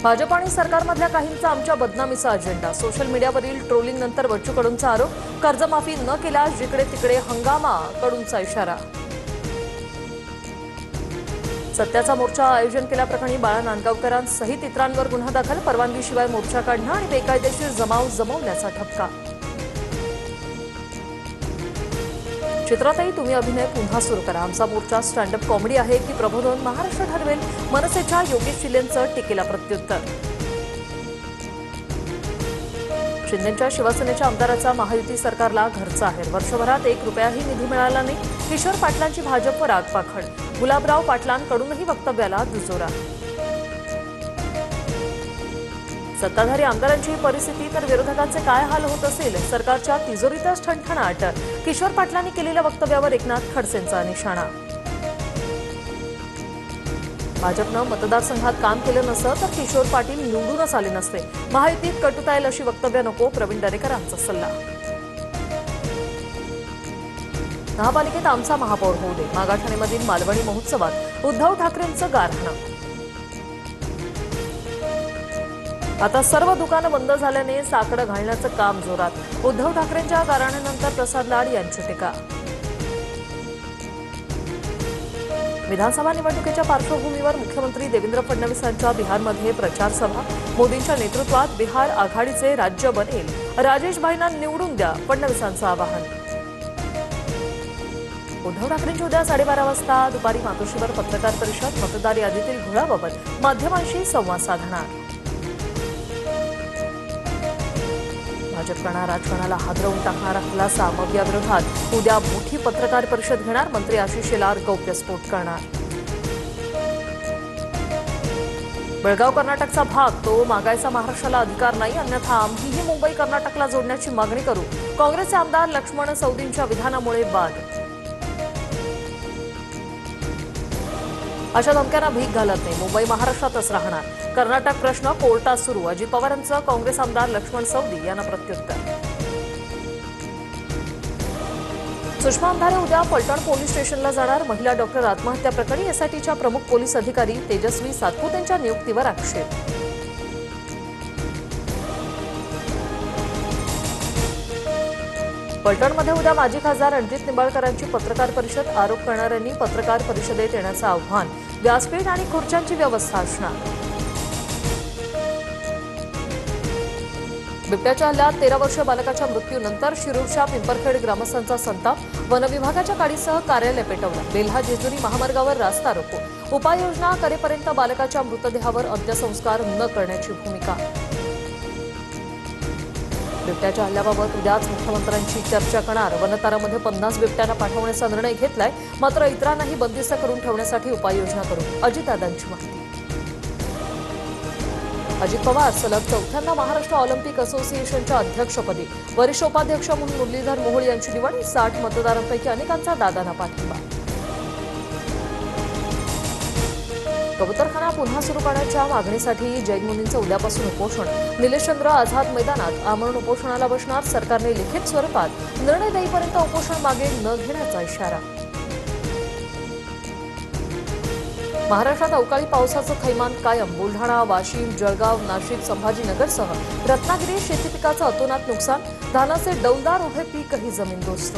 भाजप आणि सरकारमधल्या काहींचा आमच्या बदनामीचा अजेंडा। सोशल मीडियावरील ट्रोलिंग नंतर बच्चू कडूंचा आरोप। कर्जमाफी न केल्यास जिकडे तिकडे हंगामा, कडूंचा इशारा। सत्याचा मोर्चा आयोजन केल्याप्रकरणी बाळा नांदगावकरांसहित इतरांवर गुन्हा दाखल। परवानगीशिवाय मोर्चा काढणं आणि बेकायदेशीर जमाव जमवल्याचा ठपका। चित्रातही तुम्ही अभिनय पुन्हा सुरू करा। आमचा मोर्चा स्टँडअप कॉमेडी आहे की प्रबोधन, महाराष्ट्र ठरवेल। मनसेच्या योगेश शिलेंचं टीकेला प्रत्युत्तर। शिंदेच्या शिवसेनेच्या आमदाराचा महायुती सरकारला घरचा आहेर। वर्षभरात 1 रुपयाही निधी मिळाला नाही। किशोर पाटलांची भाजपवर आगपाखड। गुलाबराव पाटलांकडूनही वक्तव्याला दुजोरा। सत्ताधारी आमदारांची परिस्थिती तर विरोधकांचे काय हाल होत असेल। सरकारच्या तिजोरीतच ठणठणाट। किशोर पाटलांनी केलेल्या वक्तव्यावर एकनाथ खडसेंचा निशाणा। भाजपनं मतदारसंघात काम केलं नसतं तर किशोर पाटील निवडूनच आले नसते। महायुतीत कटुता येईल अशी वक्तव्य नको, प्रवीण दरेकरांचा सल्ला। महापालिकेत आमचा महापौर होऊ दे। मागाठाणेमधील मालवणी महोत्सवात उद्धव ठाकरेंचं गारहाणं। आता सर्व दुकानं बंद झाल्याने साकडं घालण्याचं काम जोरात। उद्धव ठाकरेंच्या गारहाण्यानंतर प्रसाद लाड यांची टीका। विधानसभा निवडणुकीच्या पार्श्वभूमीवर मुख्यमंत्री देवेंद्र फडणवीसांच्या बिहारमध्ये प्रचार सभा। मोदींच्या नेतृत्वात बिहार आघाडीचे राज्य बनेल। राजेश भाईंना निवडून द्या, फडणवीसांचं आवाहन। उद्धव ठाकरेंची उद्या 12:30 वाजता दुपारी मातोश्रीवर पत्रकार परिषद। मतदार यादीतील घोळाबाबत माध्यमांशी संवाद साधणार। भाजपकडे राजकारणाला हादरवून टाकणारा खुलासा। मग विरोधात उद्या मोठी पत्रकार परिषद घेणार। मंत्री आशिष शेलार गौप्यस्फोट करणार। बेळगाव कर्नाटकचा भाग, तो मागायचा महाराष्ट्राला अधिकार नाही, अन्यथा आम्हीही मुंबई कर्नाटकला जोडण्याची मागणी करू। काँग्रेसचे आमदार लक्ष्मण सवदींच्या विधानामुळे वाद। अशा धमक्यांना भीक घालत नाही, मुंबई महाराष्ट्रातच राहणार। कर्नाटक प्रश्न कोर्टात सुरू। अजित पवारांचं काँग्रेस आमदार लक्ष्मण सवदी यांना प्रत्युत्तर। सुषमा अंधारे उद्या फलटण पोलीस स्टेशनला जाणार। महिला डॉक्टर आत्महत्या प्रकरणी एसआयटीच्या प्रमुख पोलीस अधिकारी तेजस्वी सातपुतेंच्या नियुक्तीवर आक्षेप। फलटणमध्ये उद्या माजी खासदार रणजित निंबाळकरांची पत्रकार परिषद। आरोप करणाऱ्यांनी पत्रकार परिषदेत येण्याचं आव्हान। व्यासपीठ आणि खुर्च्यांची व्यवस्था असणार। बिबट्याच्या हल्ल्यात 13 वर्षीय बालकाच्या मृत्यूनंतर शिरूरच्या पिंपरखेड ग्रामस्थांचा संताप। वनविभागाच्या गाडीसह कार्यालय पेटवलं। बेल्हा जेजुरी महामार्गावर रास्ता रोको। उपाययोजना करेपर्यंत बालकाच्या मृतदेहावर अंत्यसंस्कार न करण्याची भूमिका। बिबट्याच्या हल्ल्याबाबत उद्याच मुख्यमंत्र्यांची चर्चा करणार। वनतारामध्ये 50 बिबट्यांना पाठवण्याचा निर्णय घेतलाय, मात्र इतरांनाही बंदिस्त करून ठेवण्यासाठी उपाययोजना करू, अजितदादांची माहिती। अजित पवार सलग 4थ्यांदा महाराष्ट्र ऑलिम्पिक असोसिएशनच्या अध्यक्षपदी। वरिष्ठ उपाध्यक्ष म्हणून मुरलीधर मोहोळ यांची निवड। 60 मतदारांपैकी अनेकांचा दादांना पाठिंबा। कबूतरखाना पुन्हा सुरू करण्याच्या मागणीसाठी जैन मुनींचं उद्यापासून उपोषण। निलेशचंद्र आझाद मैदानात आमरण उपोषणाला बसणार। सरकारने लिखित स्वरूपात निर्णय देईपर्यंत उपोषण मागे न घेण्याचा इशारा। महाराष्ट्रात अवकाळी पावसाचं थैमान कायम। बुलढाणा, वाशिम, जळगाव, नाशिक, संभाजीनगरसह रत्नागिरी शेती पिकाचं अतोनात नुकसान। धानाचे डौलदार उभे पीकही जमीनदोस्त।